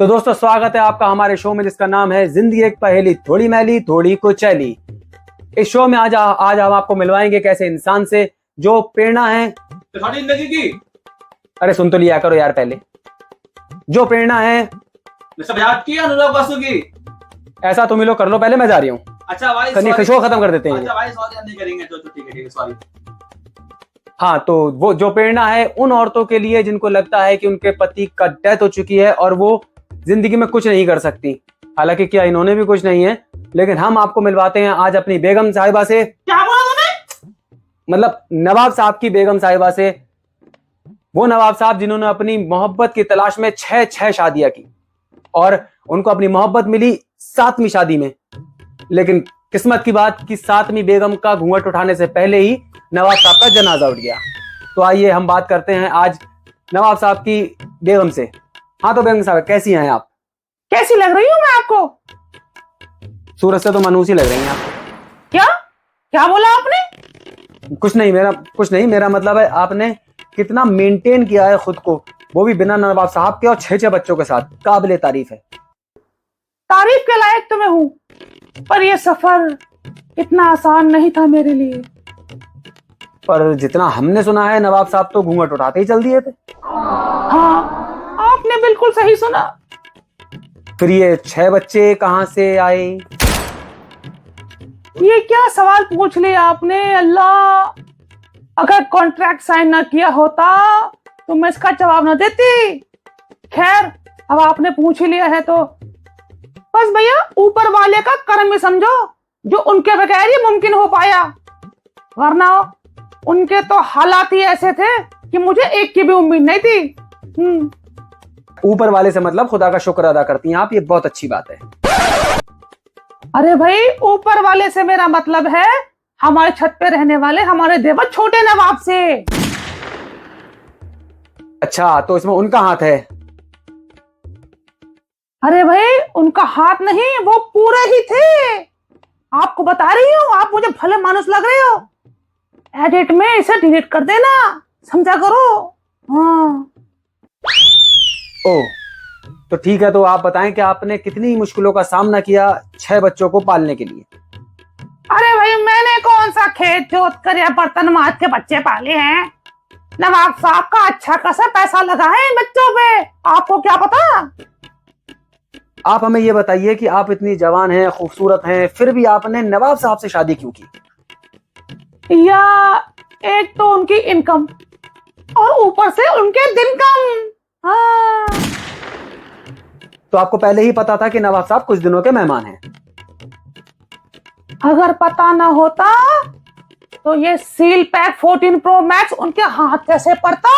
तो दोस्तों स्वागत है आपका हमारे शो में जिसका नाम है जिंदगी एक पहेली, थोड़ी मैली थोड़ी कुचैली। इस शो में आज हम आपको मिलवाएंगे एक ऐसे इंसान से जो प्रेरणा है तुम्हारी जिंदगी की। अरे सुन तो लिया करो यार पहले। जो प्रेरणा है सब याद की अनुराग बासु की। ऐसा तुम ही लोग कर लो, पहले मैं जा रही हूँ। अच्छा भाई करनी शो खत्म कर देते हैं। अच्छा भाई सॉरी नहीं करेंगे तो ठीक है सॉरी। हाँ, तो वो जो प्रेरणा है उन औरतों के लिए जिनको लगता है कि उनके पति का डेथ हो चुकी है और वो जिंदगी में कुछ नहीं कर सकती। हालांकि क्या इन्होंने भी कुछ नहीं है, लेकिन हम आपको मिलवाते हैं आज अपनी बेगम साहिबा से। क्या बोला तूने? मतलब नवाब साहब की बेगम साहिबा से। वो नवाब साहब जिन्होंने अपनी मोहब्बत की तलाश में छह शादियां की और उनको अपनी मोहब्बत मिली 7वीं शादी में। लेकिन किस्मत की बात कि 7वीं बेगम का घूंघट उठाने से पहले ही नवाब साहब का जनाजा उठ गया। तो आइए हम बात करते हैं आज नवाब साहब की बेगम से। हाँ तो बेगम साहब कैसी हैं आप? कैसी लग रही हूँ मैं आपको? सूरत से तो मनूसी लग रही हैं आप। क्या क्या बोला आपने? कुछ नहीं, मेरा मतलब है आपने कितना मेंटेन किया है खुद को, वो भी बिना नवाब साहब के और 6 बच्चों के साथ। काबिले तारीफ है। तारीफ के लायक तो मैं हूँ, पर यह सफर इतना आसान नहीं था मेरे लिए। पर जितना हमने सुना है नवाब साहब तो घूंघट उठाते ही चल दिए थे। हाँ, आपने बिल्कुल सही सुना। फिर ये 6 बच्चे कहाँ से आए? ये क्या सवाल पूछ लिया आपने? अल्लाह, अगर कॉन्ट्रैक्ट साइन ना किया होता तो मैं इसका जवाब ना देती। खैर, अब आपने पूछ ही लिया है तो बस भैया ऊपर वाले का करम ही समझो जो उनके बगैर ही मुमकिन हो पाया, वरना उनके तो हालात ही ऐसे थे कि मुझे एक की भी उम्मीद नहीं थी। ऊपर वाले से मतलब खुदा का शुक्र अदा करती हैं आप, ये बहुत अच्छी बात है। अरे भाई, ऊपर वाले से मेरा मतलब है हमारे छत पे रहने वाले हमारे देवर छोटे नवाब से। अच्छा, तो इसमें उनका हाथ है? अरे भाई, उनका हाथ नहीं, वो पूरे ही थे। आपको बता रही हूँ, आप मुझे भले मानुस लग रहे हो। एडिट में इसे डिलीट कर देना, समझा करो। हाँ। ओह, तो ठीक है। तो आप बताएं कि आपने कितनी मुश्किलों का सामना किया 6 बच्चों को पालने के लिए? अरे भाई, मैंने कौन सा खेत जोत कर या बर्तन माज के बच्चे पाले हैं? नवाब साहब का अच्छा खासा पैसा लगा है इन बच्चों पे, आपको क्या पता। आप हमें ये बताइए कि आप इतनी जवान हैं, खूबसूरत हैं, फिर भी आपने नवाब साहब से शादी क्यों की? या एक तो उनकी इनकम और ऊपर से उनके दिन कम। हाँ। तो आपको पहले ही पता था कि नवाब साहब कुछ दिनों के मेहमान हैं? अगर पता ना होता तो ये सील पैक 14 प्रो मैक्स उनके हाथ कैसे पड़ता?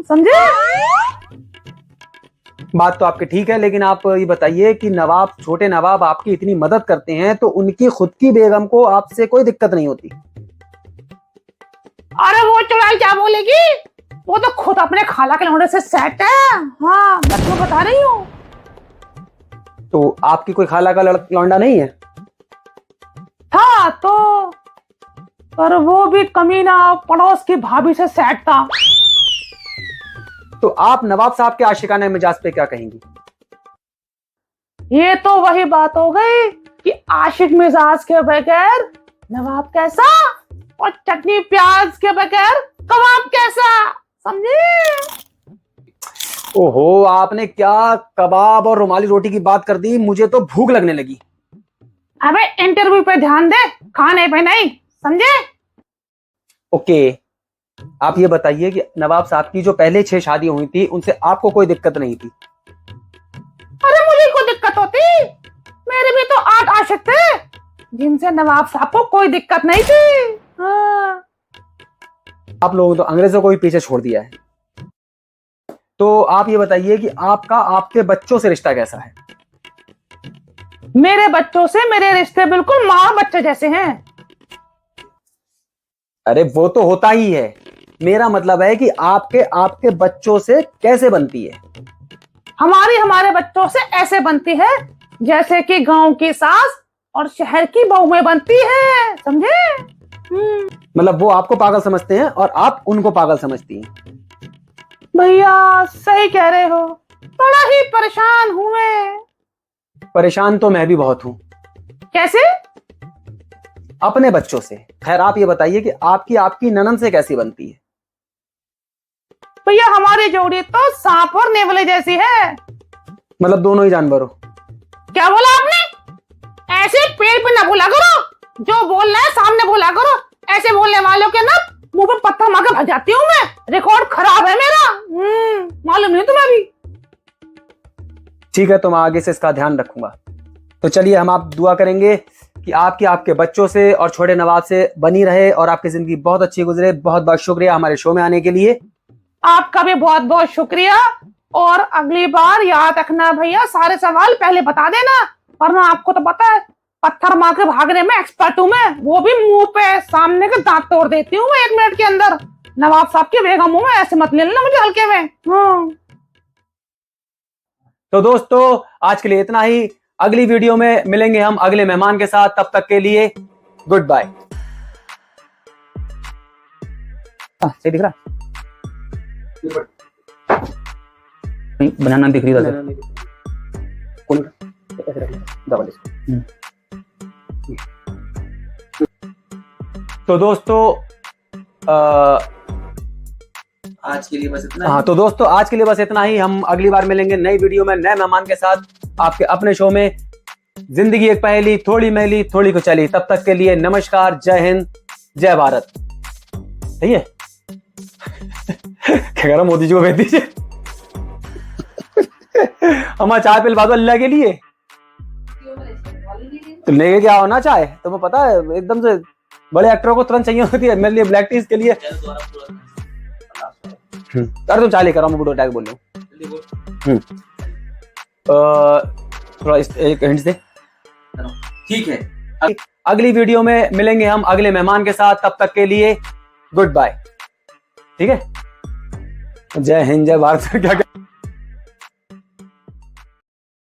समझे? बात तो आपकी ठीक है, लेकिन आप ये बताइए कि छोटे नवाब आपकी इतनी मदद करते हैं तो उनकी खुद की बेगम को आपसे कोई दिक्कत नहीं होती? अरे वो चुड़ैल क्या बोलेगी, वो तो खुद अपने खाला के लौंडे से सेट है। हाँ, मैं तुम्हें बता रही हूँ। तो आपकी कोई खाला का लौंडा नहीं है? था तो, पर वो भी कमीना पड़ोस की भाभी से सेट था। तो आप नवाब साहब के आशिकाना मिजाज पे क्या कहेंगी? ये तो वही बात हो गई कि आशिक मिजाज के बगैर नवाब कैसा और चटनी प्याज के बगैर कबाब कैसा, समझे? ओहो, आपने क्या कबाब और रुमाली रोटी की बात कर दी, मुझे तो भूख लगने लगी। अबे इंटरव्यू पे ध्यान दे, खाने पे नहीं, समझे? ओके, आप ये बताइए कि नवाब साहब की जो पहले 6 शादी हुई थी उनसे आपको कोई दिक्कत नहीं थी? अरे मुझे कोई दिक्कत होती? मेरे भी तो 8 आशिक थे जिनसे नवाब साहब को कोई दिक्कत नहीं थी। हाँ। आप लोगों ने तो अंग्रेजों को भी पीछे छोड़ दिया है। तो आप ये बताइए कि आपका आपके बच्चों से रिश्ता कैसा है? मेरे बच्चों से मेरे रिश्ते बिल्कुल माँ बच्चे जैसे हैं। अरे वो तो होता ही है, मेरा मतलब है कि आपके बच्चों से कैसे बनती है? हमारे बच्चों से ऐसे बनती है जैसे कि गांव की सास और शहर की बहू में बनती है, समझे? मतलब वो आपको पागल समझते हैं और आप उनको पागल समझती हैं? भैया सही कह रहे हो, बड़ा ही परेशान हूँ मैं। परेशान तो मैं भी बहुत हूँ, कैसे? अपने बच्चों से। खैर आप ये बताइए कि आपकी आपकी ननद से कैसी बनती है? भैया हमारी जोड़ी तो सांप और नेवले जैसी है। मतलब दोनों ही जानवर हो? क्या बोला आपने? ऐसे पेड़ पे ना बोला करो, जो बोल रहे हैं सामने बोला करो। ऐसे बोलने वालों के ना मुंह पे पत्थर मार के भग जाती हूँ मैं। रिकॉर्ड खराब है मेरा। मालूम नहीं तुम्हें भी। ठीक है, तो मैं आगे से इसका ध्यान रखूंगा। तो चलिए हम आप दुआ करेंगे कि आपकी आपके बच्चों से और छोटे नवाब से बनी रहे और आपकी जिंदगी बहुत अच्छी गुजरे। बहुत बहुत शुक्रिया हमारे शो में आने के लिए। आपका भी बहुत बहुत शुक्रिया। और अगली बार याद रखना भैया, सारे सवाल पहले बता देना, वरना आपको तो पता है पत्थर मार के भागने में एक्सपर्ट हूँ मैं। वो भी मुंह पे, सामने के दांत तोड़ देती हूँ मैं 1 मिनट के अंदर। नवाब साहब की बेगम हूँ मैं, ऐसे मत ले लेना मुझे हल्के में। तो दोस्तों आज के लिए इतना ही। अगली वीडियो में मिलेंगे हम अगले मेहमान के साथ। तब तक के लिए गुड बाय। सही दिख रहा? नहीं, बनाना दिख रही है। तो दोस्तों आज के लिए बस इतना हाँ, तो दोस्तों आज के लिए बस इतना ही। हम अगली बार मिलेंगे नई वीडियो में नए मेहमान के साथ आपके अपने शो में जिंदगी एक पहेली, थोड़ी महली थोड़ी को चली। तब तक के लिए नमस्कार, जय हिंद, जय भारत। सही है? क्या कह रहा मोदी जी को भेज दीजिए। हमारा चाय पिलवा दो अल्लाह के लिए। तो लेके क्या होना चाहे तुम्हें पता है, एकदम से बड़े एक्टरों को तुरंत चाहिए होती है। मेरे लिए ब्लैक टी के लिए। अरे तुम चाय लेकर आओ, मैं बुडो अटैक बोल रहा हूँ। थोड़ा एक हिंट दे। ठीक है, अगली वीडियो में मिलेंगे हम अगले मेहमान के साथ। तब तक के लिए गुड बाय। ठीक है, जय हिंद, जय भारत। क्या